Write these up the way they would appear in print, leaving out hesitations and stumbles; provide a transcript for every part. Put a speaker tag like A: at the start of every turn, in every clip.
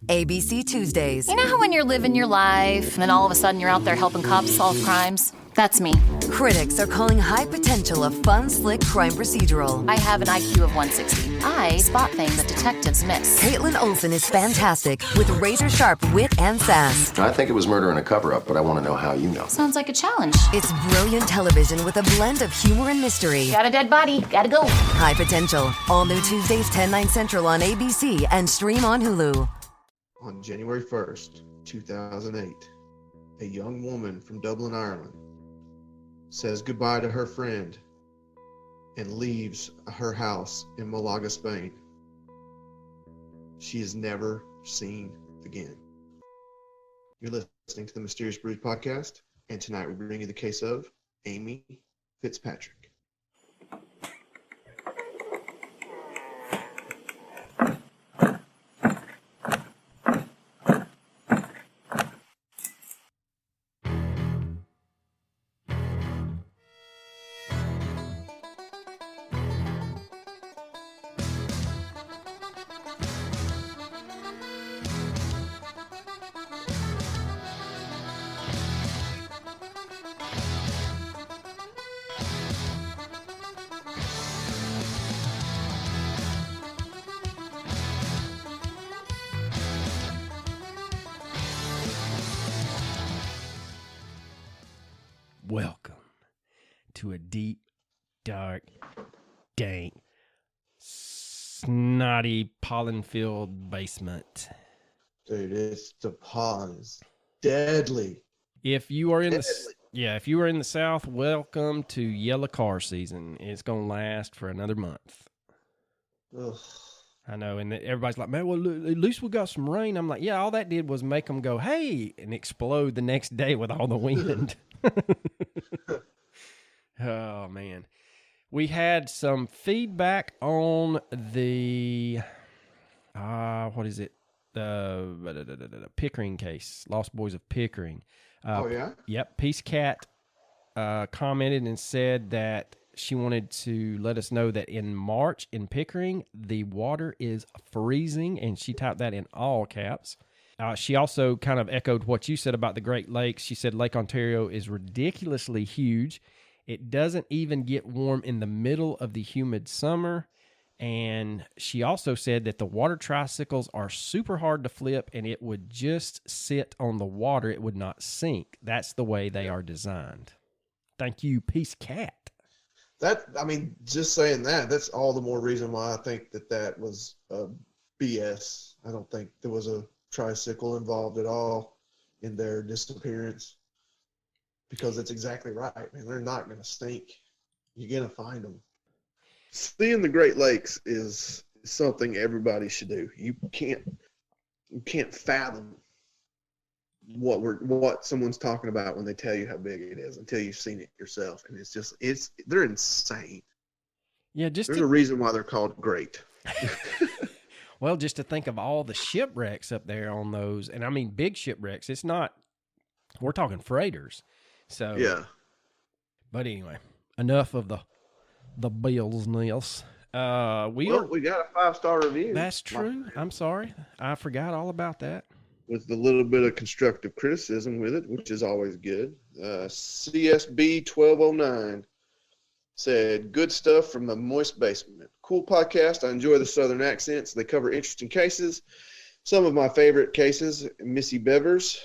A: ABC Tuesdays.
B: You know how when you're living your life and then all of a sudden you're out there helping cops solve crimes? That's me.
A: Critics are calling High Potential a fun, slick crime procedural.
B: I have an IQ of 160. I spot things that detectives miss.
A: Caitlin Olsen is fantastic with razor-sharp wit and sass.
C: I think it was murder and a cover-up, but I want to know how you know.
B: Sounds like a challenge.
A: It's brilliant television with a blend of humor and mystery.
B: Got a dead body. Gotta go.
A: High Potential. All new Tuesdays 10/9 Central on ABC and stream on Hulu.
D: On January 1st, 2008, a young woman from Dublin, Ireland, says goodbye to her friend and leaves her house in Malaga, Spain. She is never seen again. You're listening to the Mysterious Brews podcast, and tonight we bring you the case of Amy Fitzpatrick.
E: Welcome to a deep, dark, dank, snotty, pollen-filled basement.
D: Dude, it's the pause. Deadly.
E: If you are in if you are in the South, welcome to yellow car season. It's gonna last for another month.
D: Ugh.
E: I know, and everybody's like, man, well, at least we got some rain. I'm like, yeah, all that did was make them go, hey, and explode the next day with all the wind. Oh, man. We had some feedback on the, what is it? The Pickering case, Lost Boys of Pickering.
D: Oh, yeah?
E: Yep. Peace Cat commented and said that she wanted to let us know that in March in Pickering, the water is freezing, and she typed that in all caps. She also kind of echoed what you said about the Great Lakes. She said Lake Ontario is ridiculously huge. It doesn't even get warm in the middle of the humid summer. And she also said that the water tricycles are super hard to flip, and it would just sit on the water. It would not sink. That's the way they are designed. Thank you, Peace Cat.
D: Just saying that's all the more reason why I think that was BS. I don't think there was a tricycle involved at all in their disappearance, because it's exactly right, man. They're not going to stink. You're going to find them. Seeing the Great Lakes is something everybody should do. You can't fathom what someone's talking about when they tell you how big it is until you've seen it yourself, and they're insane.
E: Yeah,
D: there's a reason why they're called great.
E: Well, just to think of all the shipwrecks up there on those, and I mean big shipwrecks. It's not, we're talking freighters. So
D: yeah.
E: But anyway, enough of the bills, Nils. We got
D: a 5-star review.
E: That's true. I'm sorry, I forgot all about that.
D: With a little bit of constructive criticism with it, which is always good. CSB 1209 said, good stuff from the moist basement. Cool podcast. I enjoy the southern accents. They cover interesting cases. Some of my favorite cases, Missy Bevers,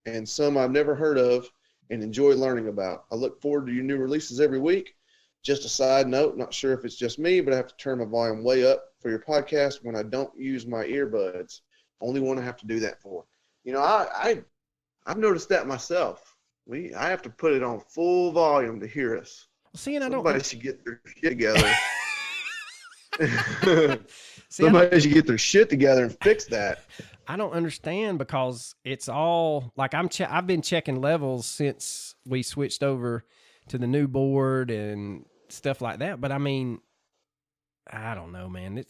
D: and some I've never heard of and enjoy learning about. I look forward to your new releases every week. Just a side note, not sure if it's just me, but I have to turn my volume way up for your podcast when I don't use my earbuds. Only one I have to do that for. You know, I've noticed that myself. I have to put it on full volume to hear us.
E: See, and
D: Somebody should get their shit together. Somebody should get their shit together and fix that.
E: I don't understand, because it's all like I've been checking levels since we switched over to the new board and stuff like that. But I mean, I don't know, man.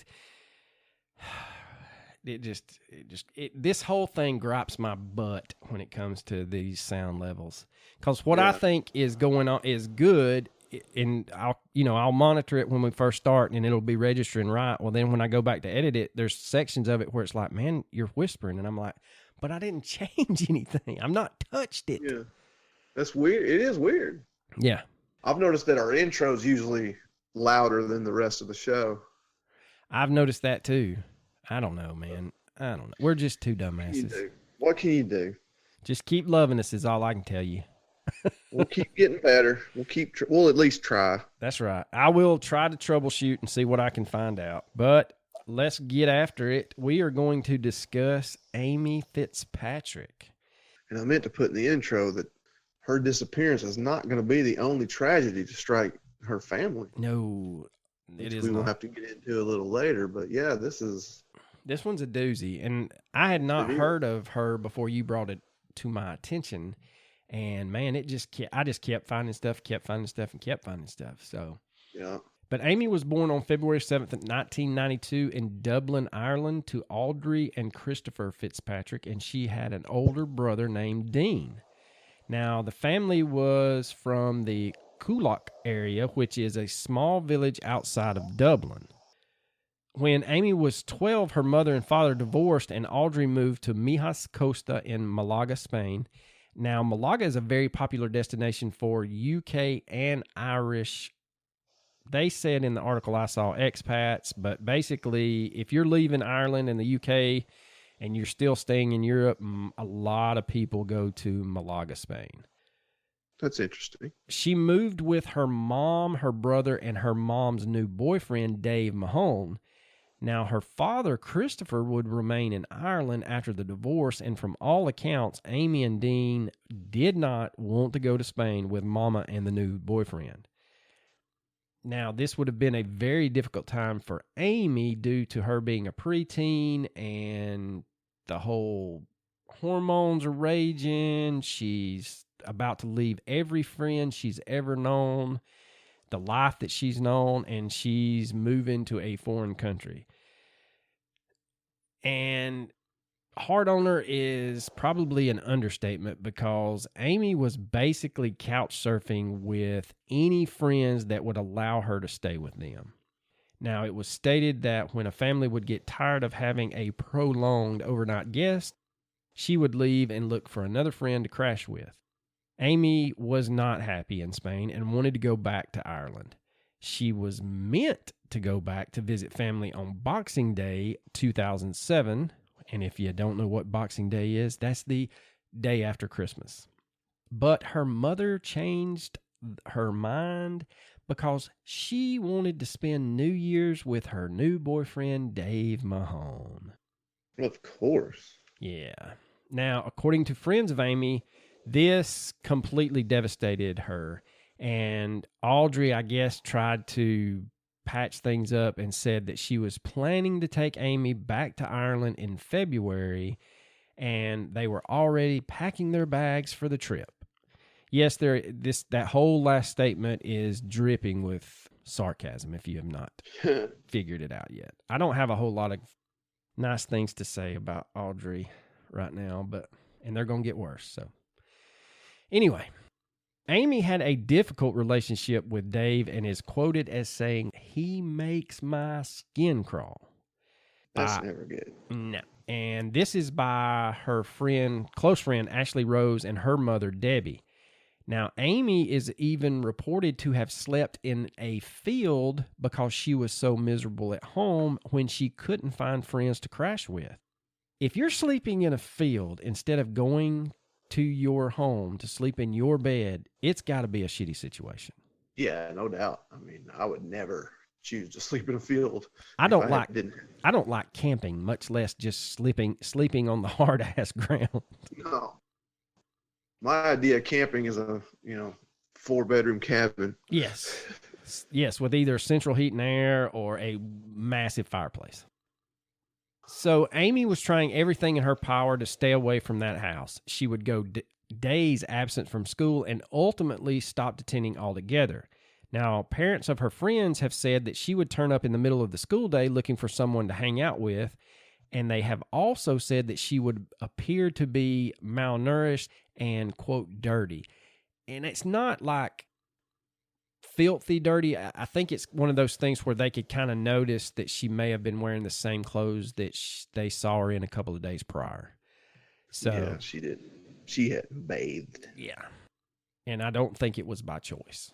E: This whole thing gripes my butt when it comes to these sound levels. Because what I think is going on is good and I'll monitor it when we first start, and it'll be registering right. Well, then when I go back to edit it, there's sections of it where it's like, man, you're whispering, and I'm like, but I didn't change anything. I'm not touched it.
D: Yeah, that's weird. It is weird.
E: Yeah,
D: I've noticed that our intro's usually louder than the rest of the show.
E: I've noticed that too. I don't know, man. I don't know. We're just two dumbasses.
D: What can you do?
E: Just keep loving us is all I can tell you.
D: We'll keep getting better. We'll at least try.
E: That's right. I will try to troubleshoot and see what I can find out. But let's get after it. We are going to discuss Amy Fitzpatrick.
D: And I meant to put in the intro that her disappearance is not going to be the only tragedy to strike her family.
E: No, it is
D: we will
E: not.
D: have to get into a little later. But yeah, this
E: one's a doozy. And I had not heard of her before you brought it to my attention. And man, I just kept finding stuff. So
D: yeah.
E: But Amy was born on February 7th, 1992 in Dublin, Ireland, to Audrey and Christopher Fitzpatrick, and she had an older brother named Dean. Now, the family was from the Coolock area, which is a small village outside of Dublin. When Amy was 12, her mother and father divorced, and Audrey moved to Mijas Costa in Malaga, Spain. Now, Malaga is a very popular destination for UK and Irish. They said in the article I saw expats, but basically, if you're leaving Ireland and the UK and you're still staying in Europe, a lot of people go to Malaga, Spain.
D: That's interesting.
E: She moved with her mom, her brother, and her mom's new boyfriend, Dave Mahone. Now, her father, Christopher, would remain in Ireland after the divorce, and from all accounts, Amy and Dean did not want to go to Spain with Mama and the new boyfriend. Now, this would have been a very difficult time for Amy due to her being a preteen and the whole hormones are raging. She's about to leave every friend she's ever known, the life that she's known, and she's moving to a foreign country. And hard on her is probably an understatement because Amy was basically couch surfing with any friends that would allow her to stay with them. Now, it was stated that when a family would get tired of having a prolonged overnight guest, she would leave and look for another friend to crash with. Amy was not happy in Spain and wanted to go back to Ireland. She was meant to go back to visit family on Boxing Day 2007. And if you don't know what Boxing Day is, that's the day after Christmas. But her mother changed her mind because she wanted to spend New Year's with her new boyfriend, Dave Mahone.
D: Of course.
E: Yeah. Now, according to friends of Amy, this completely devastated her. And Audrey, I guess, tried to patch things up and said that she was planning to take Amy back to Ireland in February, and they were already packing their bags for the trip. Yes, that whole last statement is dripping with sarcasm if you have not figured it out yet. I don't have a whole lot of nice things to say about Audrey right now, and they're going to get worse. So anyway, Amy had a difficult relationship with Dave and is quoted as saying, "He makes my skin crawl."
D: That's never good.
E: No. And this is by her close friend, Ashley Rose, and her mother, Debbie. Now, Amy is even reported to have slept in a field because she was so miserable at home when she couldn't find friends to crash with. If you're sleeping in a field instead of going to your home to sleep in your bed, it's got to be a shitty situation.
D: Yeah, no doubt. I mean, I would never choose to sleep in a field.
E: I don't like camping, much less just sleeping on the hard ass ground.
D: No. My idea of camping is a 4-bedroom cabin.
E: Yes, with either central heat and air or a massive fireplace. So Amy was trying everything in her power to stay away from that house. She would go days absent from school and ultimately stopped attending altogether. Now, parents of her friends have said that she would turn up in the middle of the school day looking for someone to hang out with, and they have also said that she would appear to be malnourished and, quote, dirty. And it's not like filthy dirty. I think it's one of those things where they could kind of notice that she may have been wearing the same clothes that they saw her in a couple of days prior. So
D: yeah, she didn't. She hadn't bathed.
E: Yeah. And I don't think it was by choice.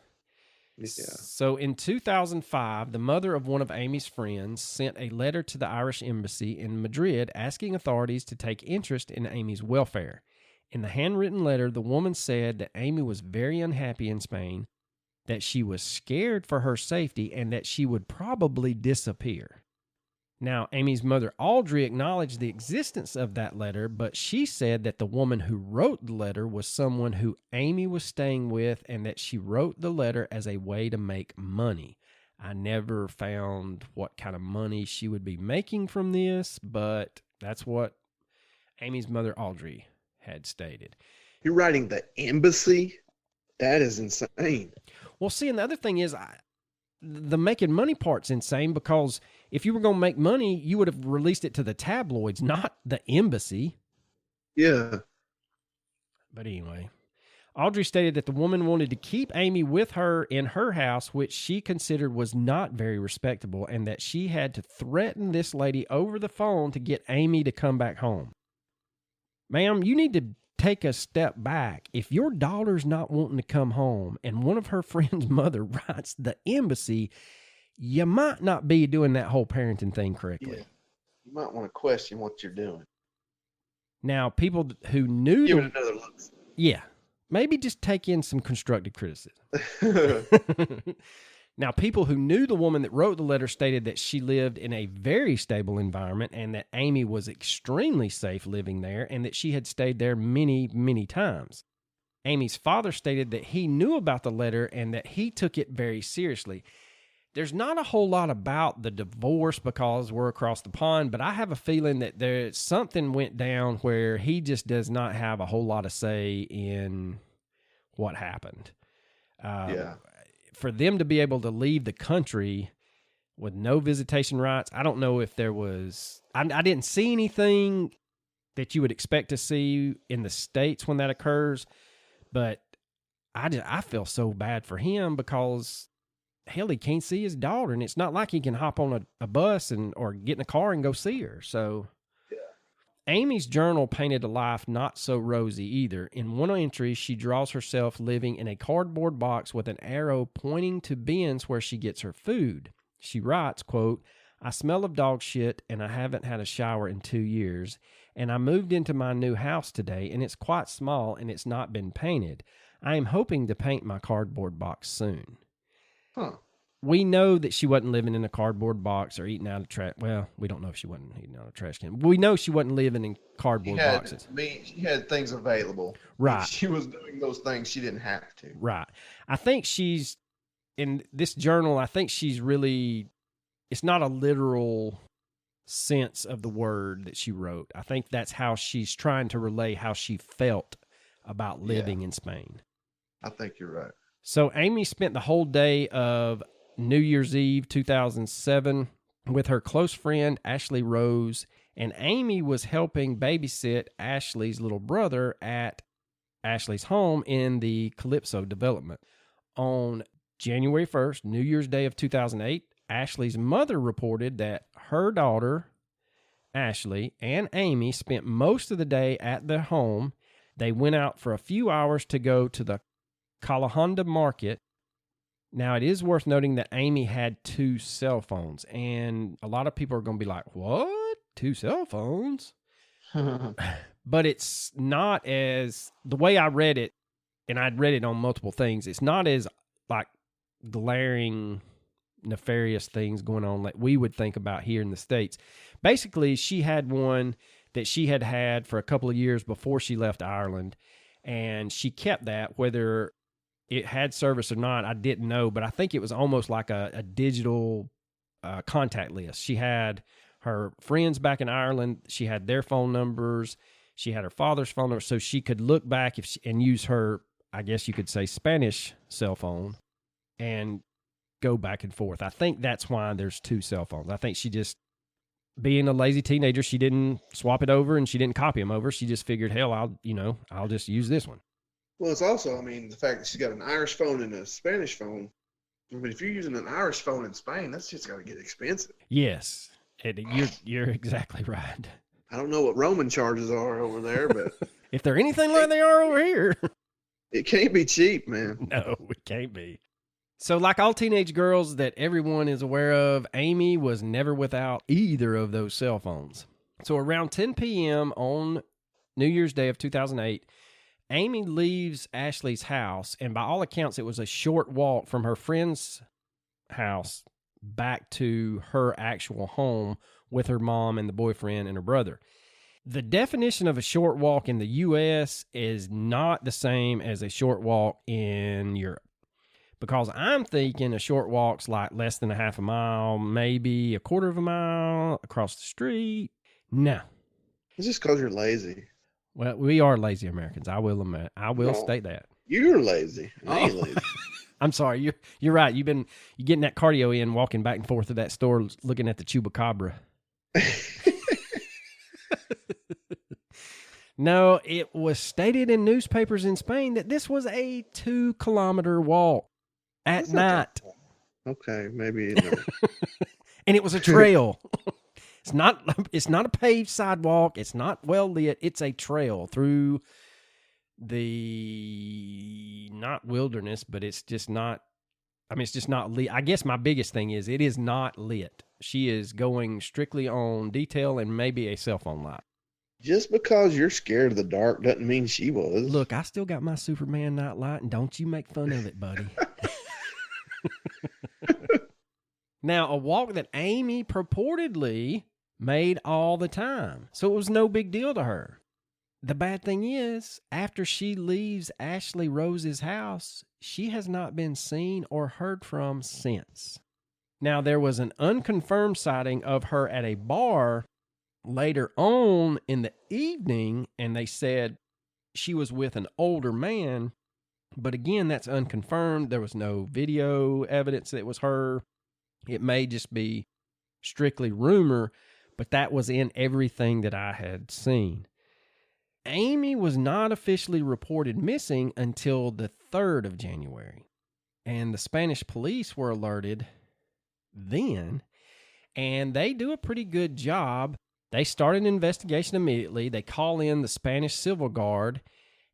D: Yeah.
E: So in 2005, the mother of one of Amy's friends sent a letter to the Irish embassy in Madrid asking authorities to take interest in Amy's welfare. In the handwritten letter, the woman said that Amy was very unhappy in Spain, that she was scared for her safety, and that she would probably disappear. Now, Amy's mother, Audrey, acknowledged the existence of that letter, but she said that the woman who wrote the letter was someone who Amy was staying with and that she wrote the letter as a way to make money. I never found what kind of money she would be making from this, but that's what Amy's mother, Audrey, had stated.
D: You're writing the embassy? That is insane.
E: Well, see, and the other thing is, the making money part's insane because if you were going to make money, you would have released it to the tabloids, not the embassy.
D: Yeah.
E: But anyway, Audrey stated that the woman wanted to keep Amy with her in her house, which she considered was not very respectable, and that she had to threaten this lady over the phone to get Amy to come back home. Ma'am, you need to take a step back. If your daughter's not wanting to come home and one of her friend's mother writes the embassy, you might not be doing that whole parenting thing correctly.
D: Yeah. You might want to question what you're doing.
E: Now, people who knew...
D: Give it another look.
E: Yeah. Maybe just take in some constructive criticism. Now, people who knew the woman that wrote the letter stated that she lived in a very stable environment and that Amy was extremely safe living there and that she had stayed there many, many times. Amy's father stated that he knew about the letter and that he took it very seriously. There's not a whole lot about the divorce because we're across the pond, but I have a feeling that something went down where he just does not have a whole lot of say in what happened.
D: Yeah.
E: For them to be able to leave the country with no visitation rights, I don't know if there was... I didn't see anything that you would expect to see in the States when that occurs, but I feel so bad for him because, hell, he can't see his daughter, and it's not like he can hop on a bus or get in a car and go see her, so... Amy's journal painted a life not so rosy either. In one entry, she draws herself living in a cardboard box with an arrow pointing to bins where she gets her food. She writes, quote, "I smell of dog shit and I haven't had a shower in 2 years. And I moved into my new house today and it's quite small and it's not been painted. I am hoping to paint my cardboard box soon."
D: Huh.
E: We know that she wasn't living in a cardboard box or eating out of trash. Well, we don't know if she wasn't eating out of trash can. We know she wasn't living in cardboard boxes.
D: She had things available.
E: Right.
D: If she was doing those things, she didn't have to.
E: Right. I think she's, in this journal, I think she's really, it's not a literal sense of the word that she wrote. I think that's how she's trying to relay how she felt about living in Spain.
D: I think you're right.
E: So Amy spent the whole day of New Year's Eve 2007 with her close friend Ashley Rose, and Amy was helping babysit Ashley's little brother at Ashley's home in the Calypso development. On January 1st, New Year's Day of 2008, Ashley's mother reported that her daughter, Ashley, and Amy spent most of the day at their home. They went out for a few hours to go to the Calahonda market. Now, it is worth noting that Amy had 2 cell phones, and a lot of people are going to be like, what? 2 cell phones? But it's not as, the way I read it, and I'd read it on multiple things, it's not as like glaring, nefarious things going on like we would think about here in the States. Basically, she had one that she had had for a couple of years before she left Ireland, and she kept that, whether it had service or not, I didn't know, but I think it was almost like a digital contact list. She had her friends back in Ireland. She had their phone numbers. She had her father's phone number, so she could look back and use her, I guess you could say, Spanish cell phone and go back and forth. I think that's why there's 2 cell phones. I think she just, being a lazy teenager, she didn't swap it over and she didn't copy them over. She just figured, hell, I'll just use this one.
D: Well, it's also, the fact that she's got an Irish phone and a Spanish phone, But if you're using an Irish phone in Spain, that's just got to get expensive.
E: Yes, you're exactly right.
D: I don't know what roaming charges are over there, but
E: If they're anything like they are over here,
D: it can't be cheap, man.
E: no, it can't be. So, like all teenage girls that everyone is aware of, Amy was never without either of those cell phones. So, around 10 p.m. on New Year's Day of 2008, Amy leaves Ashley's house, and by all accounts, it was a short walk from her friend's house back to her actual home with her mom and the boyfriend and her brother. The definition of a short walk in the U.S. is not the same as a short walk in Europe. Because I'm thinking a short walk's like less than a half a mile, maybe a quarter of a mile across the street. No.
D: It's just because you're lazy.
E: Well, we are lazy Americans. I will admit. I will state that.
D: You're lazy. I ain't lazy.
E: I'm sorry. You're right. You're getting that cardio in, walking back and forth to that store, looking at the chupacabra. No, it was stated in newspapers in Spain that this was a 2-kilometer walk at night.
D: Okay, maybe. No.
E: And it was a trail. It's not a paved sidewalk. It's not well lit. It's a trail through the not wilderness, but it's just not. I mean, it's just not lit. I guess my biggest thing is it is not lit. She is going strictly on detail and maybe a cell phone light.
D: Just because you're scared of the dark doesn't mean she was.
E: Look, I still got my Superman night light, and don't you make fun of it, buddy. Now, a walk that Amy purportedly made all the time, so it was no big deal to her. The bad thing is, after she leaves Ashley Rose's house, she has not been seen or heard from since. Now, there was an unconfirmed sighting of her at a bar later on in the evening, and they said she was with an older man. But again, that's unconfirmed. There was no video evidence that it was her. It may just be strictly rumor, but that was in everything that I had seen. Amy was not officially reported missing until the 3rd of January. And the Spanish police were alerted then, and they do a pretty good job. They start an investigation immediately. They call in the Spanish Civil Guard,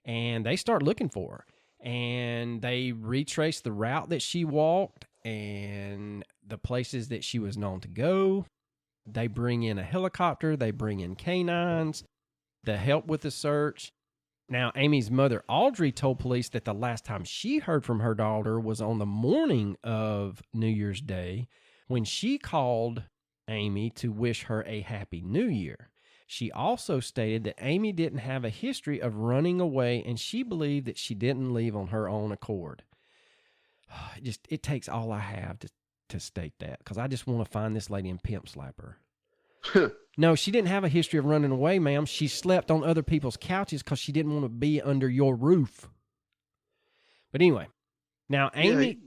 E: and they start looking for her. And they retrace the route that she walked and the places that she was known to go. They bring in a helicopter. They bring in canines to help with the search. Now, Amy's mother, Audrey, told police that the last time she heard from her daughter was on the morning of New Year's Day when she called Amy to wish her a happy new year. She also stated that Amy didn't have a history of running away, and she believed that she didn't leave on her own accord. It takes all I have to state that, because I just want to find this lady and pimp slap her. No, she didn't have a history of running away, ma'am. She slept on other people's couches because she didn't want to be under your roof. But anyway, now Amy...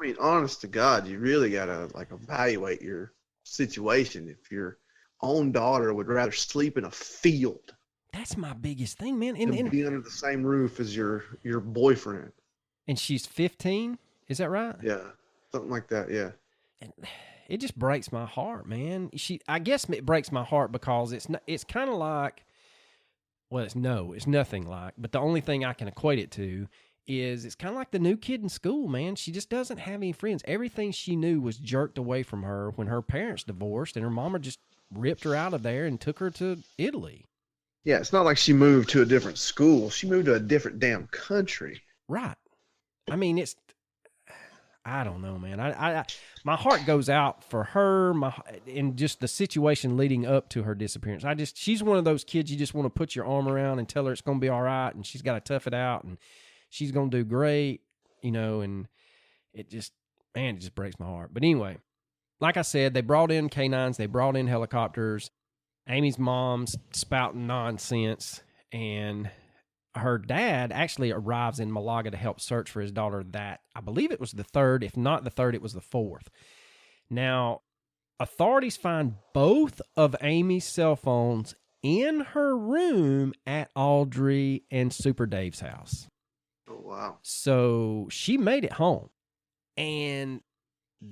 D: Yeah, honest to God, you really got to evaluate your situation. If your own daughter would rather sleep in a field,
E: that's my biggest thing, man.
D: And be under the same roof as your boyfriend. And
E: she's 15, is that right?
D: Yeah, something like that. Yeah.
E: And it just breaks my heart, man. I guess it breaks my heart because it's kind of like, well, it's nothing like, but the only thing I can equate it to is it's kind of like the new kid in school, man. She just doesn't have any friends. Everything she knew was jerked away from her when her parents divorced, and her mama just ripped her out of there and took her to Italy.
D: Yeah, it's not like she moved to a different school. She moved to a different damn country.
E: Right. I mean, I don't know, man. I my heart goes out for her, in just the situation leading up to her disappearance. She's one of those kids you just want to put your arm around and tell her it's going to be all right, and she's got to tough it out, and she's going to do great, and it just breaks my heart. But anyway, like I said, they brought in canines, they brought in helicopters. Amy's mom's spouting nonsense, and her dad actually arrives in Malaga to help search for his daughter that, I believe it was the 3rd. If not the 3rd, it was the 4th. Now, authorities find both of Amy's cell phones in her room at Audrey and Super Dave's house.
D: Oh, wow.
E: So she made it home. And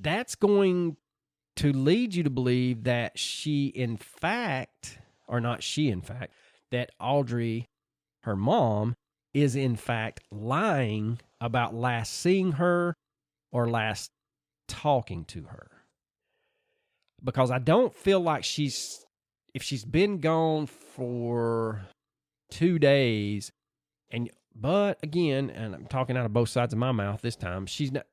E: that's going to lead you to believe that that Audrey, her mom, is in fact lying about last seeing her or last talking to her. Because I don't feel like if she's been gone for 2 days, but again, and I'm talking out of both sides of my mouth this time,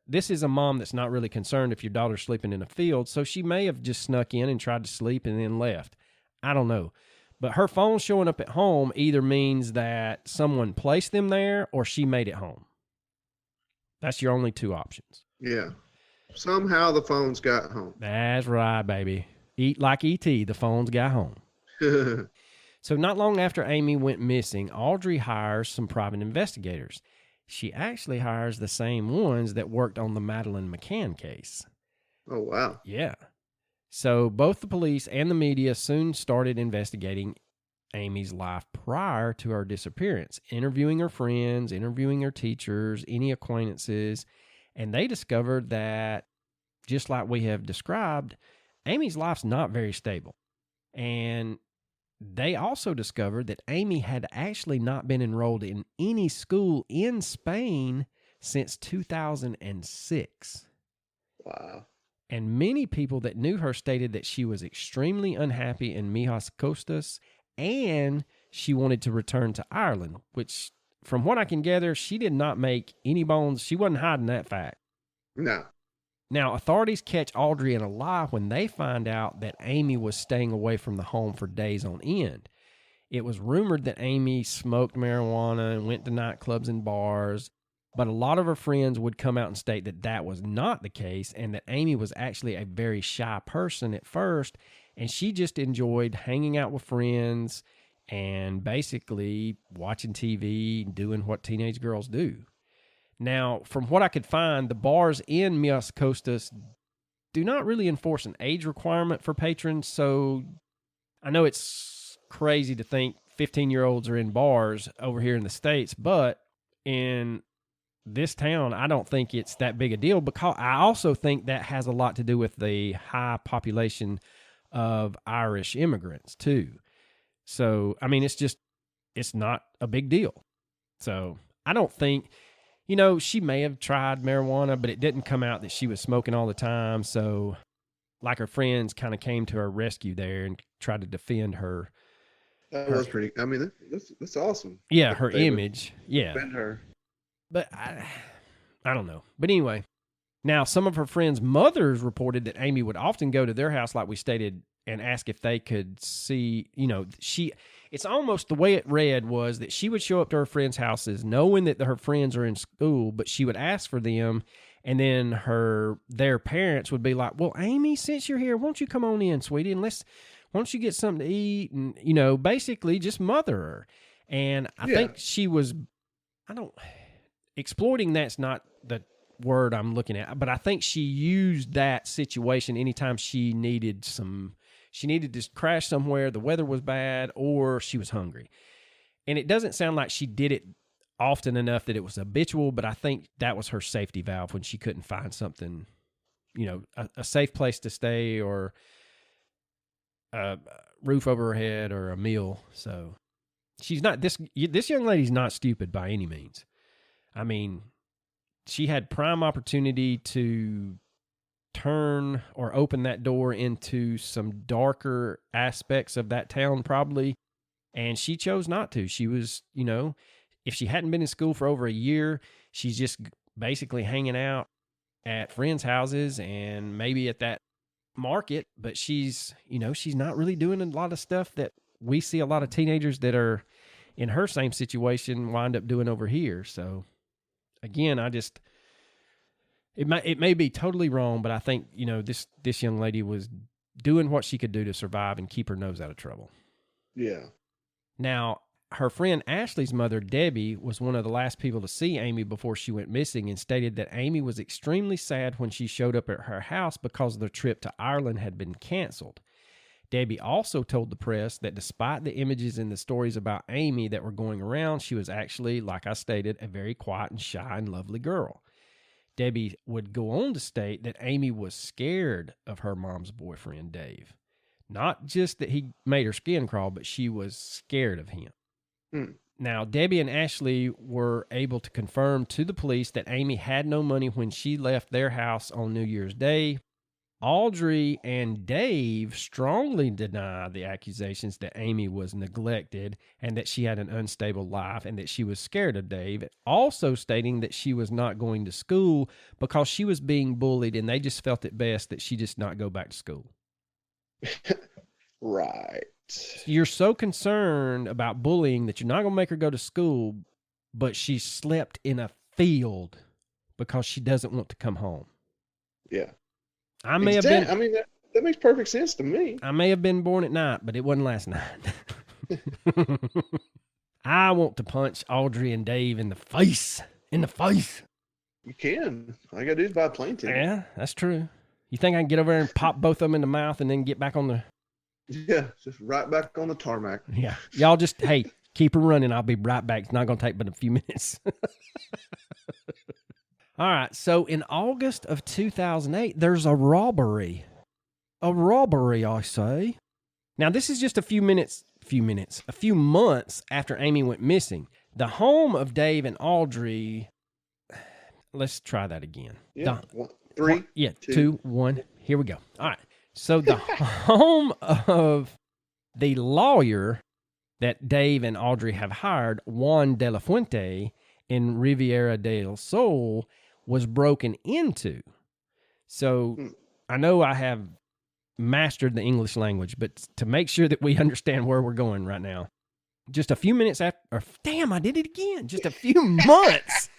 E: this is a mom that's not really concerned if your daughter's sleeping in a field, so she may have just snuck in and tried to sleep and then left. I don't know. But her phone showing up at home either means that someone placed them there or she made it home. That's your only two options.
D: Yeah. Somehow the phone's got home.
E: That's right, baby. Eat like E.T., the phone's got home. So not long after Amy went missing, Audrey hires some private investigators. She actually hires the same ones that worked on the Madeleine McCann case.
D: Oh, wow.
E: Yeah. So both the police and the media soon started investigating Amy's life prior to her disappearance, interviewing her friends, interviewing her teachers, any acquaintances, and they discovered that, just like we have described, Amy's life's not very stable. And they also discovered that Amy had actually not been enrolled in any school in Spain since 2006.
D: Wow.
E: And many people that knew her stated that she was extremely unhappy in Mijas Costas and she wanted to return to Ireland, which, from what I can gather, she did not make any bones. She wasn't hiding that fact.
D: No.
E: Now, authorities catch Audrey in a lie when they find out that Amy was staying away from the home for days on end. It was rumored that Amy smoked marijuana and went to nightclubs and bars, but a lot of her friends would come out and state that that was not the case and that Amy was actually a very shy person at first, and she just enjoyed hanging out with friends and basically watching TV, doing what teenage girls do. Now, from what I could find, the bars in Mijas Costas do not really enforce an age requirement for patrons, so I know it's crazy to think 15-year-olds are in bars over here in the States, but in this town, I don't think it's that big a deal, because I also think that has a lot to do with the high population of Irish immigrants, too. So, I mean, it's not a big deal. So, I don't think... You know, she may have tried marijuana, but it didn't come out that she was smoking all the time. So, like, her friends kind of came to her rescue there and tried to defend her.
D: That was pretty. I mean, that's awesome.
E: Yeah, her image. Yeah.
D: Defend her.
E: But I don't know. But anyway, now some of her friends' mothers reported that Amy would often go to their house, like we stated, and ask if they could see, you know, it's almost the way it read was that she would show up to her friends' houses knowing that her friends are in school, but she would ask for them. And then their parents would be like, well, Amy, since you're here, won't you come on in, sweetie, and why don't you get something to eat? And, you know, basically just mother her. And I think she was, exploiting that's not the word I'm looking at, but I think she used that situation anytime she needed to crash somewhere, the weather was bad, or she was hungry. And it doesn't sound like she did it often enough that it was habitual, but I think that was her safety valve when she couldn't find something, you know, a safe place to stay or a roof over her head or a meal. So she's not, this young lady's not stupid by any means. I mean, she had prime opportunity to turn or open that door into some darker aspects of that town probably, and she chose not to. She was, you know, if she hadn't been in school for over a year, she's just basically hanging out at friends' houses and maybe at that market, but she's not really doing a lot of stuff that we see a lot of teenagers that are in her same situation wind up doing over here. So again, it may be totally wrong, but I think, you know, this young lady was doing what she could do to survive and keep her nose out of trouble.
D: Yeah.
E: Now, her friend Ashley's mother, Debbie, was one of the last people to see Amy before she went missing and stated that Amy was extremely sad when she showed up at her house because the trip to Ireland had been canceled. Debbie also told the press that despite the images and the stories about Amy that were going around, she was actually, like I stated, a very quiet and shy and lovely girl. Debbie would go on to state that Amy was scared of her mom's boyfriend, Dave. Not just that he made her skin crawl, but she was scared of him. Now, Debbie and Ashley were able to confirm to the police that Amy had no money when she left their house on New Year's Day. Audrey and Dave strongly deny the accusations that Amy was neglected and that she had an unstable life and that she was scared of Dave, also stating that she was not going to school because she was being bullied and they just felt it best that she just not go back to school.
D: Right.
E: You're so concerned about bullying that you're not going to make her go to school, but she slept in a field because she doesn't want to come home.
D: Yeah.
E: I may have been.
D: I mean, that makes perfect sense to me.
E: I may have been born at night, but it wasn't last night. I want to punch Audrey and Dave in the face. In the face.
D: You can. All you got to do is buy a plane ticket.
E: Yeah, that's true. You think I can get over there and pop both of them in the mouth and then get back on the...
D: Yeah, just right back on the tarmac.
E: Yeah. Y'all just, hey, keep her running. I'll be right back. It's not going to take but a few minutes. All right, so in August of 2008, there's a robbery. A robbery, I say. Now, this is just a few months after Amy went missing. The home of Dave and Audrey, let's try that again.
D: Yeah, 3,
E: yeah, 2, 1, here we go. All right, so the home of the lawyer that Dave and Audrey have hired, Juan De La Fuente, in Riviera del Sol, was broken into. So I know I have mastered the English language, but to make sure that we understand where we're going right now, just a few minutes after, or damn, I did it again. Just a few months.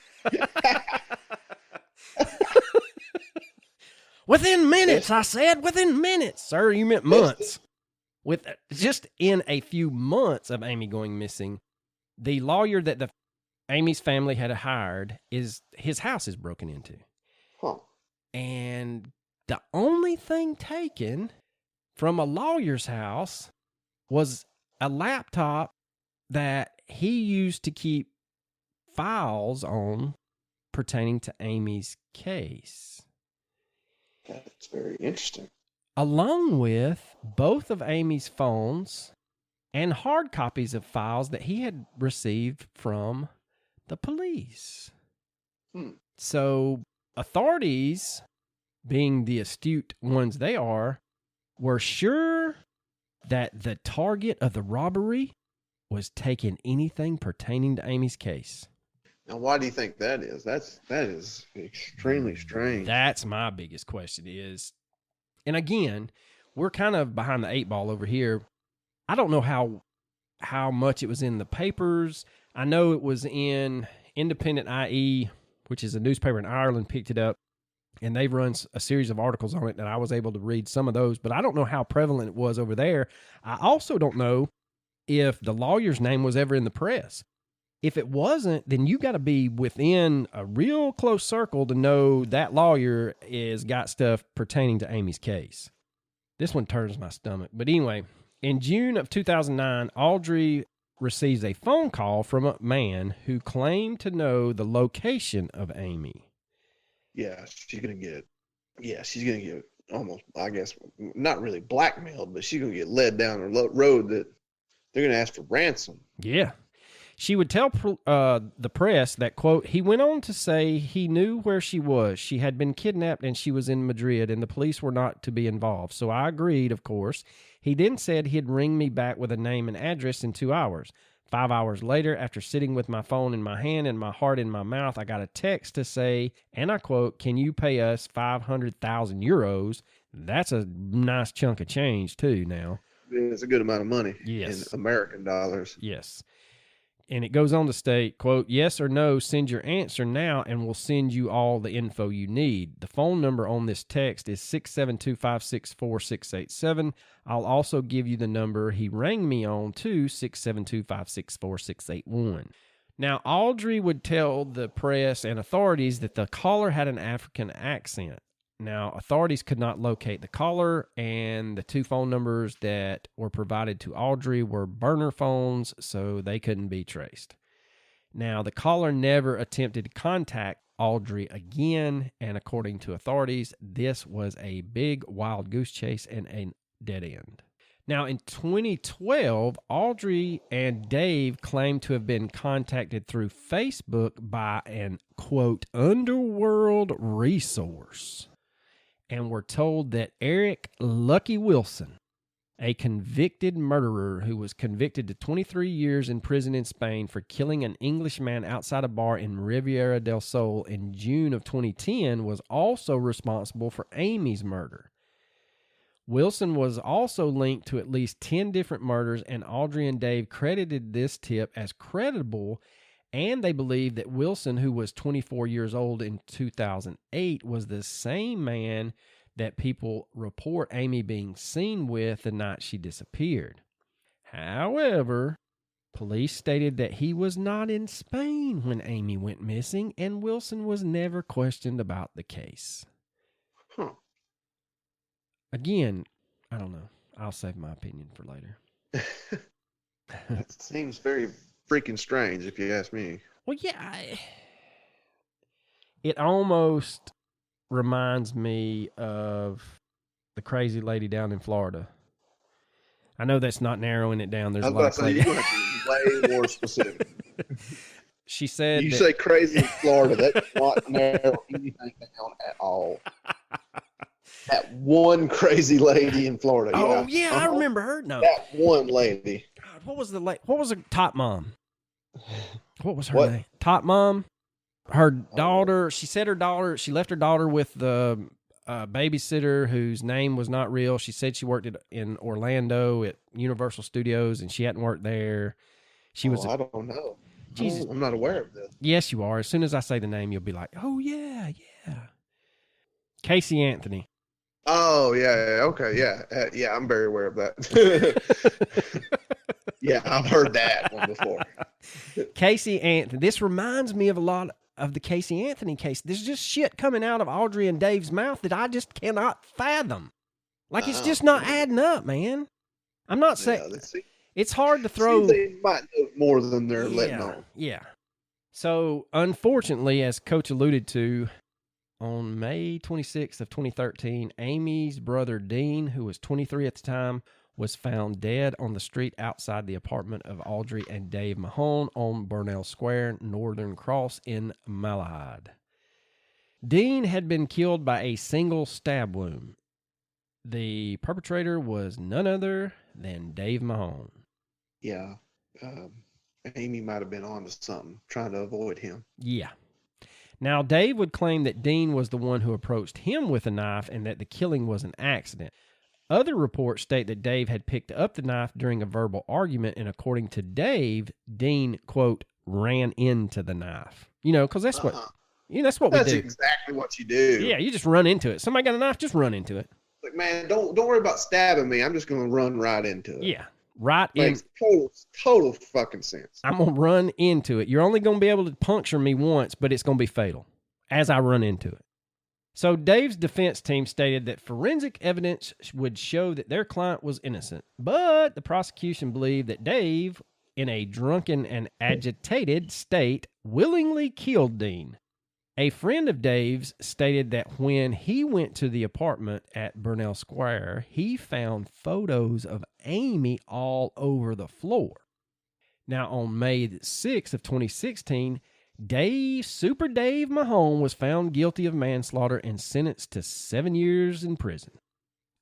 E: Within minutes, I said, within minutes. Sir, you meant months. With just in a few months of Amy going missing, the lawyer that Amy's family had hired, his house is broken into.
D: Huh.
E: And the only thing taken from a lawyer's house was a laptop that he used to keep files on pertaining to Amy's case.
D: That's very interesting.
E: Along with both of Amy's phones and hard copies of files that he had received from the police. So authorities, being the astute ones they are, were sure that the target of the robbery was taking anything pertaining to Amy's case.
D: Now, why do you think that is? That is extremely strange.
E: That's my biggest question is, and again, we're kind of behind the 8 ball over here. I don't know how much it was in the papers. I know it was in Independent IE, which is a newspaper in Ireland, picked it up, and they've run a series of articles on it, and I was able to read some of those, but I don't know how prevalent it was over there. I also don't know if the lawyer's name was ever in the press. If it wasn't, then you got to be within a real close circle to know that lawyer is got stuff pertaining to Amy's case. This one turns my stomach. But anyway, in June of 2009, Audrey receives a phone call from a man who claimed to know the location of Amy.
D: Yeah, she's going to get almost, I guess, not really blackmailed, but she's going to get led down a road that they're going to ask for ransom.
E: Yeah. She would tell the press that, quote, he went on to say he knew where she was. She had been kidnapped and she was in Madrid and the police were not to be involved. So I agreed, of course. He then said he'd ring me back with a name and address in 2 hours. 5 hours later, after sitting with my phone in my hand and my heart in my mouth, I got a text to say, and I quote, can you pay us 500,000 euros? That's a nice chunk of change too now.
D: It's a good amount of money.
E: Yes.
D: In American dollars.
E: Yes. And it goes on to state, quote, yes or no, send your answer now and we'll send you all the info you need. The phone number on this text is 672-564-687. I'll also give you the number he rang me on to 672-564-681. Now, Audrey would tell the press and authorities that the caller had an African accent. Now, authorities could not locate the caller, and the 2 phone numbers that were provided to Audrey were burner phones, so they couldn't be traced. Now, the caller never attempted to contact Audrey again, and according to authorities, this was a big wild goose chase and a dead end. Now, in 2012, Audrey and Dave claimed to have been contacted through Facebook by an, quote, underworld resource, and were told that Eric Lucky Wilson, a convicted murderer who was convicted to 23 years in prison in Spain for killing an Englishman outside a bar in Riviera del Sol in June of 2010, was also responsible for Amy's murder. Wilson was also linked to at least 10 different murders, and Audrey and Dave credited this tip as credible, and they believe that Wilson, who was 24 years old in 2008, was the same man that people report Amy being seen with the night she disappeared. However, police stated that he was not in Spain when Amy went missing, and Wilson was never questioned about the case.
D: Huh.
E: Again, I don't know. I'll save my opinion for later.
D: That seems very freaking strange, if you ask me.
E: Well, yeah. It almost reminds me of the crazy lady down in Florida. I know that's not narrowing it down. There's a lot of crazy.
D: You're going to have to be way more specific.
E: She said
D: you say crazy in Florida, that's not narrow anything down at all. That one crazy lady in Florida.
E: Oh, yeah, I remember her. No.
D: That one lady.
E: God, what was the top mom? What was her name? Top mom? Her daughter, she said she left her daughter with the babysitter whose name was not real. She said she worked in Orlando at Universal Studios, and she hadn't worked there. I
D: don't know. Jesus. I'm not aware of this.
E: Yes, you are. As soon as I say the name, you'll be like, oh, yeah. Casey Anthony.
D: Oh, yeah. Okay, yeah. Yeah, I'm very aware of that. Yeah, I've heard that one before.
E: Casey Anthony. This reminds me of a lot of the Casey Anthony case. There's just shit coming out of Audrey and Dave's mouth that I just cannot fathom. Like, it's just not adding up, man. I'm not saying... It's hard to throw...
D: They might know more than they're letting on.
E: Yeah. So, unfortunately, as Coach alluded to, on May 26th of 2013, Amy's brother Dean, who was 23 at the time, was found dead on the street outside the apartment of Audrey and Dave Mahone on Burnell Square, Northern Cross in Malahide. Dean had been killed by a single stab wound. The perpetrator was none other than Dave Mahone.
D: Yeah. Amy might have been on to something, trying to avoid him.
E: Yeah. Now, Dave would claim that Dean was the one who approached him with a knife and that the killing was an accident. Other reports state that Dave had picked up the knife during a verbal argument, and according to Dave, Dean, quote, ran into the knife. You know, because that's what we do.
D: That's exactly what you do.
E: Yeah, you just run into it. Somebody got a knife, just run into it.
D: Like, man, don't worry about stabbing me. I'm just going to run right into it.
E: Yeah, right
D: Makes
E: in.
D: Total fucking sense.
E: I'm going to run into it. You're only going to be able to puncture me once, but it's going to be fatal as I run into it. So Dave's defense team stated that forensic evidence would show that their client was innocent, but the prosecution believed that Dave, in a drunken and agitated state, willingly killed Dean. A friend of Dave's stated that when he went to the apartment at Burnell Square, he found photos of Amy all over the floor. Now, on May 6th of 2016, Super Dave Mahone was found guilty of manslaughter and sentenced to 7 years in prison.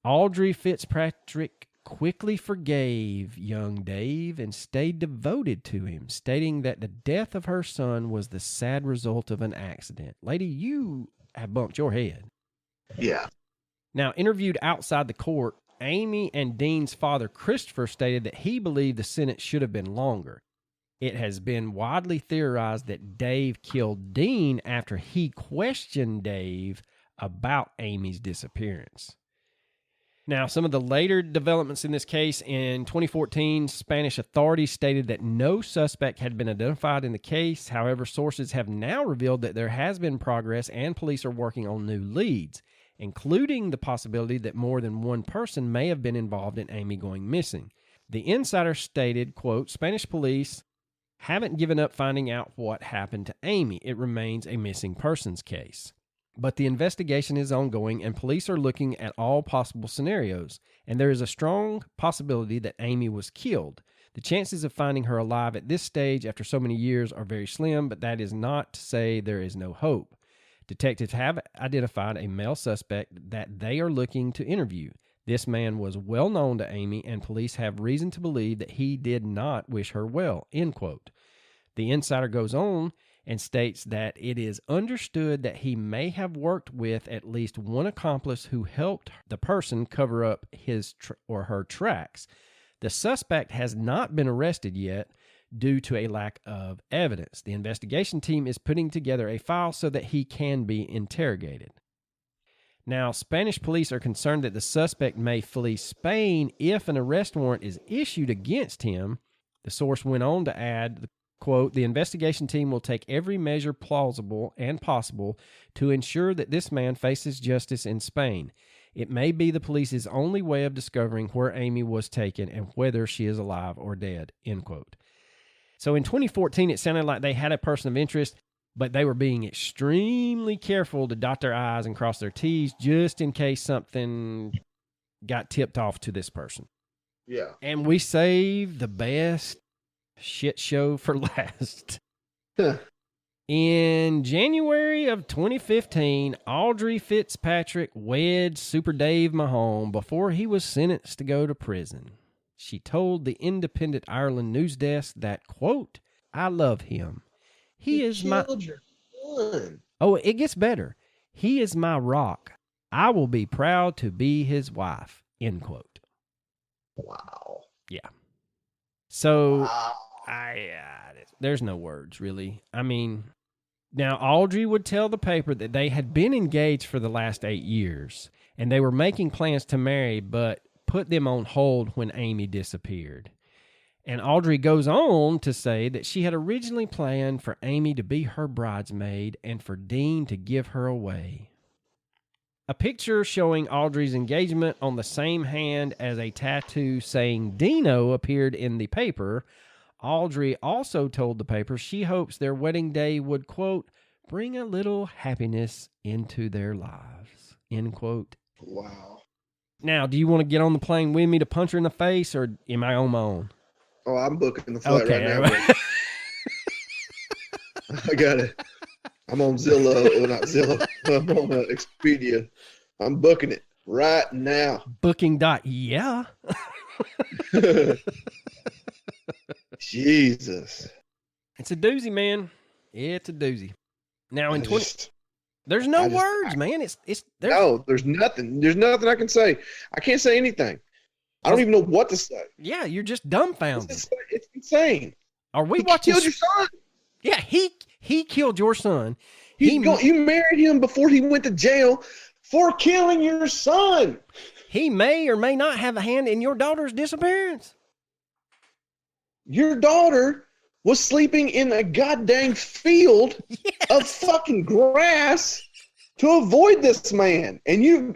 E: Audrey Fitzpatrick quickly forgave young Dave and stayed devoted to him, stating that the death of her son was the sad result of an accident. Lady, you have bumped your head.
D: Yeah.
E: Now, interviewed outside the court, Amy and Dean's father, Christopher, stated that he believed the sentence should have been longer. It has been widely theorized that Dave killed Dean after he questioned Dave about Amy's disappearance. Now, some of the later developments in this case, in 2014, Spanish authorities stated that no suspect had been identified in the case. However, sources have now revealed that there has been progress and police are working on new leads, including the possibility that more than one person may have been involved in Amy going missing. The insider stated, quote, Spanish police haven't given up finding out what happened to Amy. It remains a missing persons case. But the investigation is ongoing, and police are looking at all possible scenarios, and there is a strong possibility that Amy was killed. The chances of finding her alive at this stage after so many years are very slim, but that is not to say there is no hope. Detectives have identified a male suspect that they are looking to interview. This man was well known to Amy, and police have reason to believe that he did not wish her well, end quote. The insider goes on and states that it is understood that he may have worked with at least one accomplice who helped the person cover up his or her tracks. The suspect has not been arrested yet due to a lack of evidence. The investigation team is putting together a file so that he can be interrogated. Now, Spanish police are concerned that the suspect may flee Spain if an arrest warrant is issued against him. The source went on to add, quote, the investigation team will take every measure plausible and possible to ensure that this man faces justice in Spain. It may be the police's only way of discovering where Amy was taken and whether she is alive or dead, end quote. So in 2014, it sounded like they had a person of interest, but they were being extremely careful to dot their I's and cross their T's just in case something got tipped off to this person.
D: Yeah.
E: And we saved the best shit show for last. In January of 2015, Audrey Fitzpatrick wed Super Dave Mahone before he was sentenced to go to prison. She told the Independent Ireland news desk that, quote, I love him. He is my... Your son. Oh, it gets better. He is my rock. I will be proud to be his wife, end quote.
D: Wow.
E: Yeah. So,
D: wow.
E: There's no words, really. I mean... Now, Audrey would tell the paper that they had been engaged for the last 8 years, and they were making plans to marry, but put them on hold when Amy disappeared. And Audrey goes on to say that she had originally planned for Amy to be her bridesmaid and for Dean to give her away. A picture showing Audrey's engagement on the same hand as a tattoo saying Dino appeared in the paper. Audrey also told the paper she hopes their wedding day would, quote, bring a little happiness into their lives, end quote.
D: Wow.
E: Now, do you want to get on the plane with me to punch her in the face, or am I on my own?
D: Oh, I'm booking the flight
E: okay,
D: right now. I got it. I'm on Zillow, or not Zillow. I'm on Expedia. I'm booking it right now.
E: Yeah.
D: Jesus.
E: It's a doozy, man. It's a doozy. Now in 20 there's no words, man. There's
D: nothing. There's nothing I can say. I can't say anything. I don't even know what to say.
E: Yeah, you're just dumbfounded.
D: It's insane.
E: Are we
D: he
E: watching?
D: Killed your son.
E: Yeah, he killed your son.
D: You married him before he went to jail for killing your son.
E: He may or may not have a hand in your daughter's disappearance.
D: Your daughter was sleeping in a goddamn field of fucking grass to avoid this man. And you...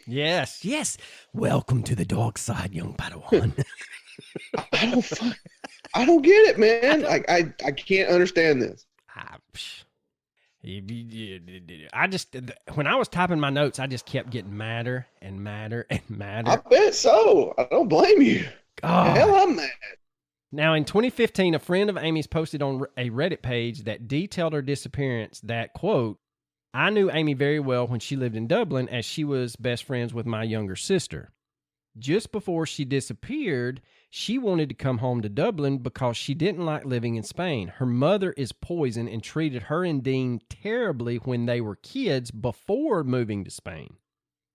E: Yes. Welcome to the dark side, young Padawan.
D: I don't get it, man. I can't understand this.
E: When I was typing my notes, I just kept getting madder and madder and madder.
D: I bet so. I don't blame you.
E: God.
D: Hell, I'm mad.
E: Now, in 2015, a friend of Amy's posted on a Reddit page that detailed her disappearance that, quote, I knew Amy very well when she lived in Dublin as she was best friends with my younger sister. Just before she disappeared, she wanted to come home to Dublin because she didn't like living in Spain. Her mother is poisoned and treated her and Dean terribly when they were kids before moving to Spain.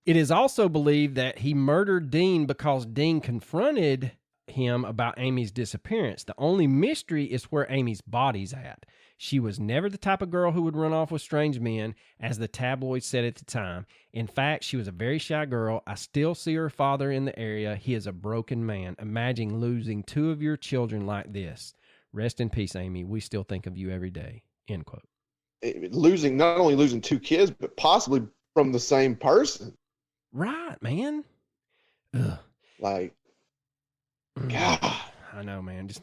E: It is also believed that he murdered Dean because Dean confronted him about Amy's disappearance. The only mystery is where Amy's body's at. She was never the type of girl who would run off with strange men, as the tabloids said at the time. In fact, she was a very shy girl. I still see her father in the area. He is a broken man. Imagine losing 2 of your children like this. Rest in peace, Amy. We still think of you every day. End quote.
D: Not only losing 2 kids, but possibly from the same person.
E: Right, man. Ugh.
D: Like, God.
E: I know, man. Just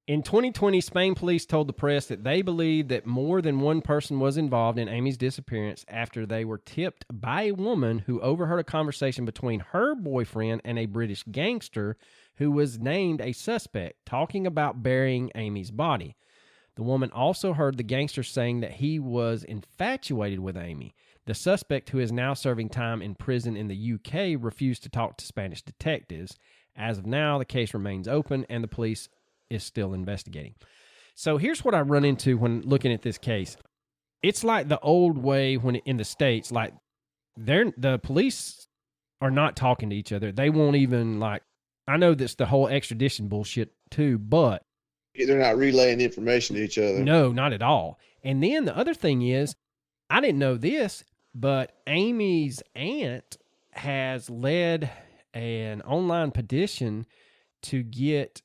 E: in 2020, Spain police told the press that they believed that more than one person was involved in Amy's disappearance after they were tipped by a woman who overheard a conversation between her boyfriend and a British gangster who was named a suspect, talking about burying Amy's body. The woman also heard the gangster saying that he was infatuated with Amy. The suspect, who is now serving time in prison in the UK, refused to talk to Spanish detectives. As of now, the case remains open and the police is still investigating. So here's what I run into when looking at this case. It's like the old way when in the States, like the police are not talking to each other. They won't even like, I know that's the whole extradition bullshit too, but
D: they're not relaying information to each other.
E: No, not at all. And then the other thing is, I didn't know this, but Amy's aunt has led an online petition to get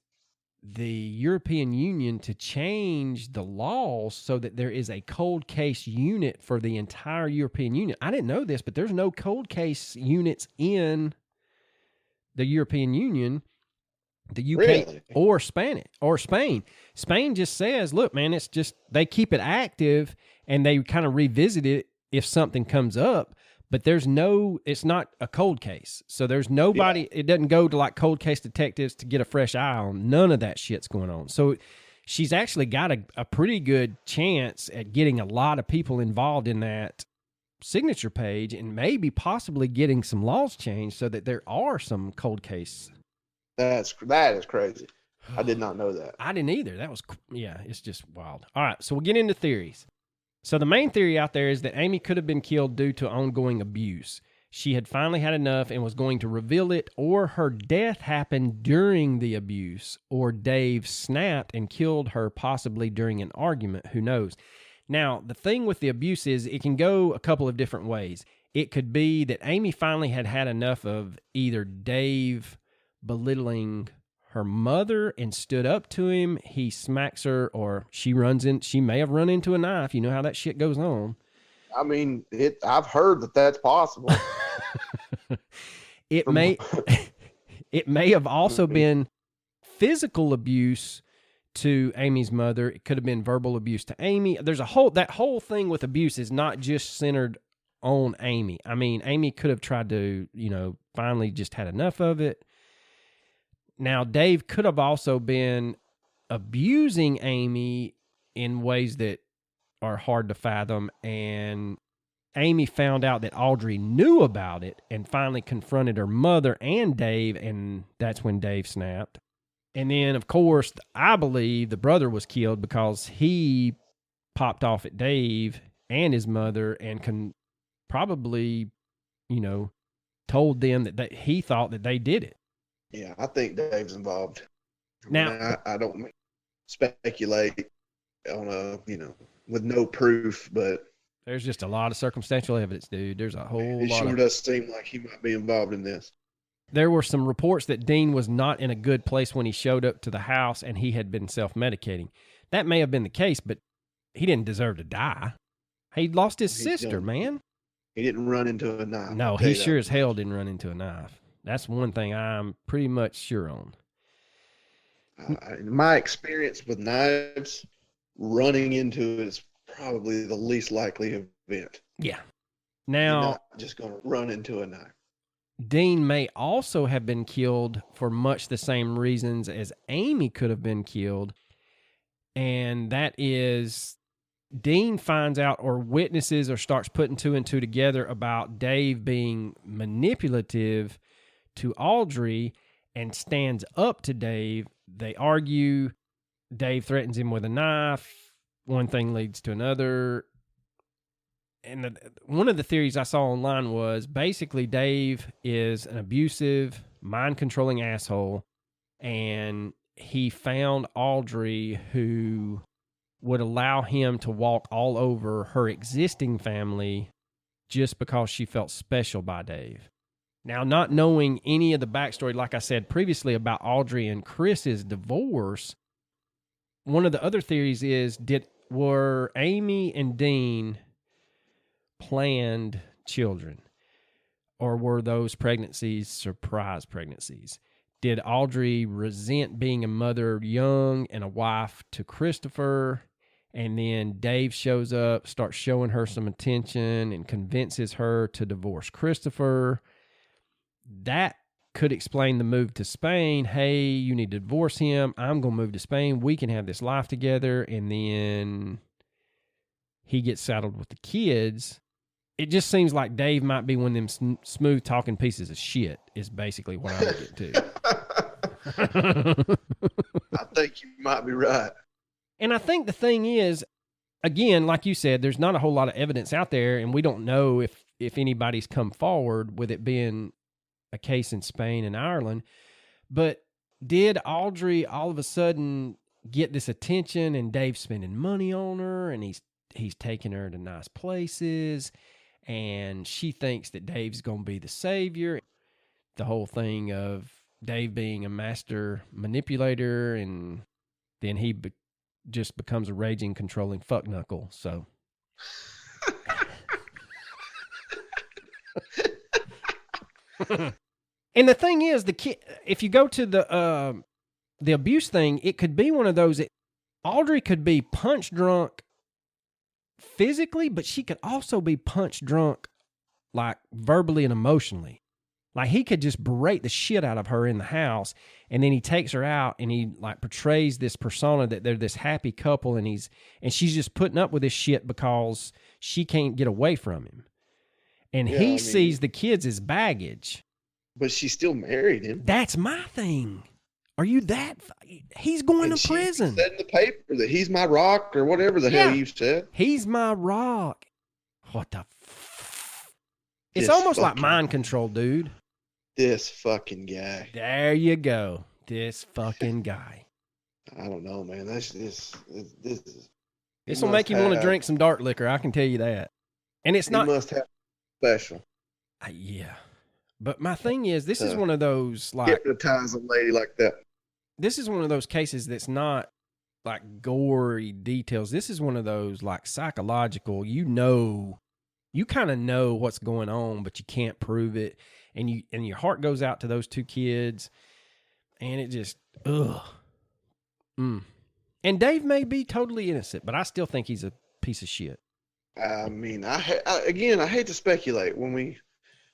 E: the European Union to change the laws so that there is a cold case unit for the entire European Union. I didn't know this, but there's no cold case units in the European Union, the UK,
D: really?
E: or Spain. Spain just says, look, man, it's just they keep it active and they kind of revisit it if something comes up. But it's not a cold case. So there's nobody, It doesn't go to like cold case detectives to get a fresh eye on. None of that shit's going on. So she's actually got a pretty good chance at getting a lot of people involved in that signature page and maybe possibly getting some laws changed so that there are some cold case.
D: That is crazy. I did not know that.
E: I didn't either. It's just wild. All right, so we'll get into theories. So the main theory out there is that Amy could have been killed due to ongoing abuse. She had finally had enough and was going to reveal it, or her death happened during the abuse, or Dave snapped and killed her possibly during an argument. Who knows? Now, the thing with the abuse is it can go a couple of different ways. It could be that Amy finally had enough of either Dave belittling her mother and stood up to him, he smacks her, or she may have run into a knife. You know how that shit goes on.
D: I mean, I've heard that that's possible.
E: It may have also been physical abuse to Amy's mother. It could have been verbal abuse to Amy. There's that whole thing with abuse is not just centered on Amy. I mean, Amy could have tried to, finally just had enough of it. Now, Dave could have also been abusing Amy in ways that are hard to fathom, and Amy found out that Audrey knew about it and finally confronted her mother and Dave, and that's when Dave snapped. And then, of course, I believe the brother was killed because he popped off at Dave and his mother and probably, told them that he thought that they did it.
D: Yeah, I think Dave's involved.
E: Now,
D: I don't speculate on with no proof, but
E: there's just a lot of circumstantial evidence, dude. There's a whole
D: it
E: lot.
D: Sure does seem like he might be involved in this.
E: There were some reports that Dean was not in a good place when he showed up to the house and he had been self-medicating. That may have been the case, but he didn't deserve to die. He lost his sister, man.
D: He didn't run into a knife.
E: No, he sure as hell didn't run into a knife. That's one thing I'm pretty much sure on.
D: In my experience with knives, running into it is probably the least likely event.
E: Yeah. Now,
D: you're not just going to run into a knife.
E: Dean may also have been killed for much the same reasons as Amy could have been killed. And that is, Dean finds out or witnesses or starts putting two and two together about Dave being manipulative to Audrey and stands up to Dave. They argue. Dave threatens him with a knife. One thing leads to another. And one of the theories I saw online was basically Dave is an abusive, mind-controlling asshole, and he found Audrey who would allow him to walk all over her existing family just because she felt special by Dave. Now, not knowing any of the backstory, like I said previously, about Audrey and Chris's divorce, one of the other theories is, were Amy and Dean planned children, or were those pregnancies surprise pregnancies? Did Audrey resent being a mother young and a wife to Christopher? And then Dave shows up, starts showing her some attention, and convinces her to divorce Christopher. That could explain the move to Spain. Hey, you need to divorce him. I'm going to move to Spain. We can have this life together. And then he gets saddled with the kids. It just seems like Dave might be one of them smooth talking pieces of shit is basically what I would get to.
D: I think you might be right.
E: And I think the thing is, again, like you said, there's not a whole lot of evidence out there, and we don't know if anybody's come forward with it being a case in Spain and Ireland. But did Audrey all of a sudden get this attention and Dave's spending money on her and he's taking her to nice places and she thinks that Dave's going to be the savior? The whole thing of Dave being a master manipulator, and then he just becomes a raging, controlling fuckknuckle. So... And the thing is, the kid, if you go to the abuse thing, it could be one of those. Audrey could be punch drunk physically, but she could also be punch drunk, like verbally and emotionally. Like he could just berate the shit out of her in the house, and then he takes her out and he like portrays this persona that they're this happy couple, and she's just putting up with this shit because she can't get away from him. And he sees the kids as baggage.
D: But she still married him.
E: That's my thing. Are you that? He's going to prison.
D: Said in the paper that he's my rock or whatever the hell you said.
E: He's my rock. What the? It's almost like mind control, dude.
D: This fucking guy.
E: There you go. This fucking guy.
D: I don't know, man. This
E: will make you want to drink some dark liquor. I can tell you that. And it's not.
D: He must have special.
E: Yeah. But my thing is, this is one of those, like...
D: Hypnotize a lady like that.
E: This is one of those cases that's not, like, gory details. This is one of those, like, psychological, you kind of know what's going on, but you can't prove it. And your heart goes out to those two kids. And it just, ugh. And Dave may be totally innocent, but I still think he's a piece of shit.
D: I mean, I hate to speculate when we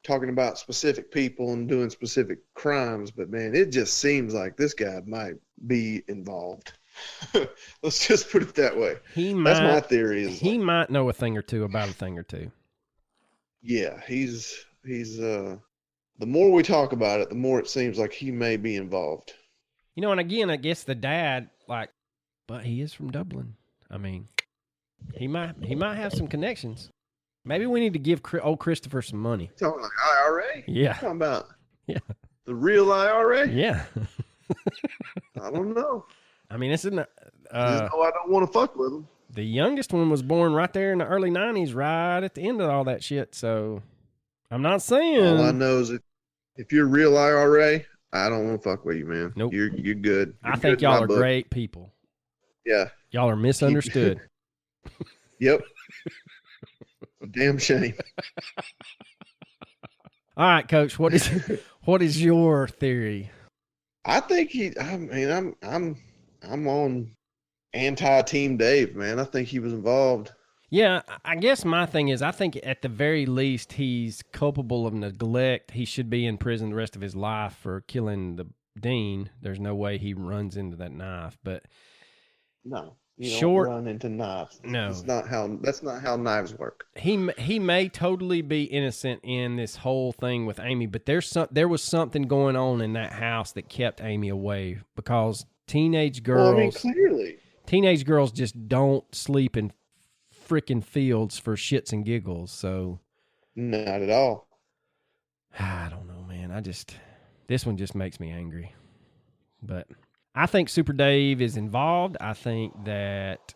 D: talking about specific people and doing specific crimes, but man, it just seems like this guy might be involved. Let's just put it that way. That's my theory.
E: He might know a thing or two about a thing or two.
D: Yeah, he's the more we talk about it, the more it seems like he may be involved.
E: You know, and again, I guess the dad, like, but he is from Dublin. I mean, he might have some connections. Maybe we need to give old Christopher some money.
D: Talking like IRA?
E: Yeah.
D: Talking about
E: the
D: real IRA?
E: Yeah.
D: I don't know.
E: I mean, it's in the...
D: I don't want to fuck with him.
E: The youngest one was born right there in the early 90s, right at the end of all that shit, so I'm not saying...
D: All I know is if you're real IRA, I don't want to fuck with you, man.
E: Nope.
D: You're good.
E: I think y'all are great people.
D: Yeah.
E: Y'all are misunderstood.
D: Yep. Damn shame.
E: All right, Coach. What is your theory?
D: I think I'm on anti-Team Dave, man. I think he was involved.
E: Yeah, I guess my thing is I think at the very least he's culpable of neglect. He should be in prison the rest of his life for killing the dean. There's no way he runs into that knife, but
D: no. You don't run into knives.
E: No,
D: that's not how knives work.
E: He may totally be innocent in this whole thing with Amy, but there was something going on in that house that kept Amy away because teenage girls.
D: Well, I mean, clearly,
E: teenage girls just don't sleep in freaking fields for shits and giggles. So,
D: not at all.
E: I don't know, man. This one just makes me angry, but. I think Super Dave is involved. I think that,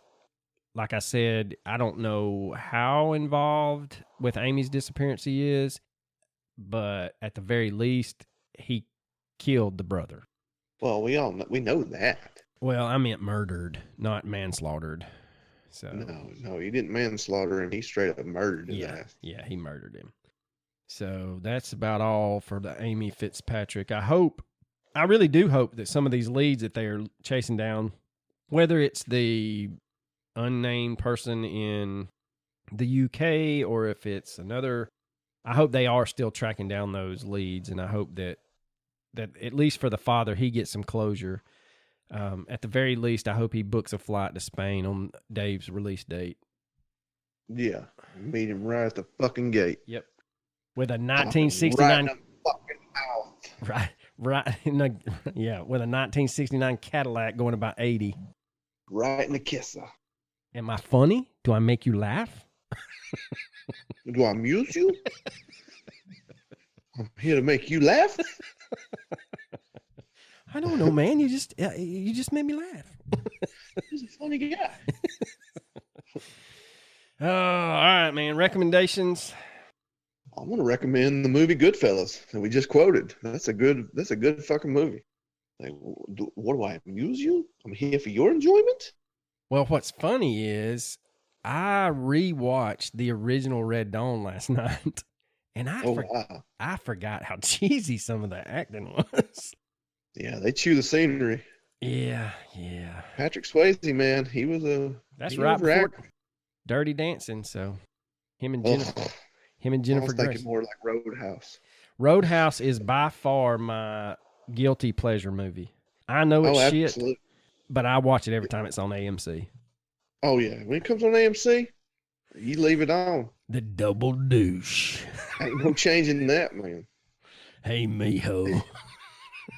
E: like I said, I don't know how involved with Amy's disappearance he is, but at the very least, he killed the brother.
D: Well, we know that.
E: Well, I meant murdered, not manslaughtered. So
D: No, he didn't manslaughter him. He straight up murdered his ass.
E: Yeah, he murdered him. So that's about all for the Amy Fitzpatrick. I hope I really do hope that some of these leads that they're chasing down, whether it's the unnamed person in the UK or if it's another, I hope they are still tracking down those leads, and I hope that at least for the father, he gets some closure. At the very least, I hope he books a flight to Spain on Dave's release date.
D: Yeah, meet him right at the fucking gate.
E: Yep. With a 1969
D: right in the fucking mouth.
E: Yeah, with a 1969 Cadillac going about 80.
D: Right in the kisser.
E: Am I funny? Do I make you laugh?
D: Do I amuse you? I'm here to make you laugh.
E: I don't know, man. You just made me laugh.
D: He's a funny guy.
E: Oh, all right, man. Recommendations.
D: I'm going to recommend the movie Goodfellas that we just quoted. That's a good fucking movie. Like, what do I amuse you? I'm here for your enjoyment.
E: Well, what's funny is I rewatched the original Red Dawn last night, and I forgot how cheesy some of the acting was.
D: Yeah, they chew the scenery.
E: Yeah.
D: Patrick Swayze, man, he was
E: right before Dirty Dancing. So him and Jennifer.
D: I was thinking more like Roadhouse.
E: Roadhouse is by far my guilty pleasure movie. I know it's shit,
D: absolutely.
E: but I watch it every time it's on AMC.
D: Oh yeah, when it comes on AMC, you leave it on.
E: The double douche.
D: Ain't no changing that, man.
E: Hey, mijo.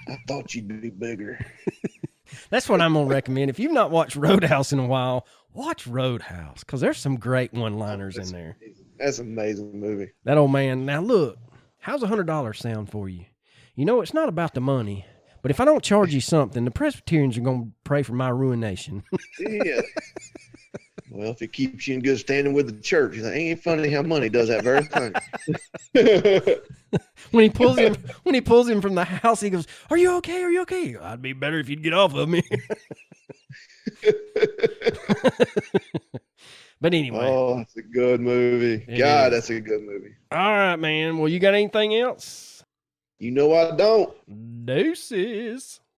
D: I thought you'd be bigger.
E: That's what I'm going to recommend. If you've not watched Roadhouse in a while, watch Roadhouse, because there's some great one-liners in there.
D: That's an amazing movie.
E: That old man. Now, look, how's $100 sound for you? You know, it's not about the money, but if I don't charge you something, the Presbyterians are going to pray for my ruination.
D: Yeah. Well, if it keeps you in good standing with the church, it ain't funny how money does that very thing.
E: When he pulls him from the house, he goes, "Are you okay? Are you okay?" I'd be better if you'd get off of me. But anyway.
D: Oh, that's a good movie. That's a good movie.
E: All right, man. Well, you got anything else?
D: You know I don't.
E: Deuces.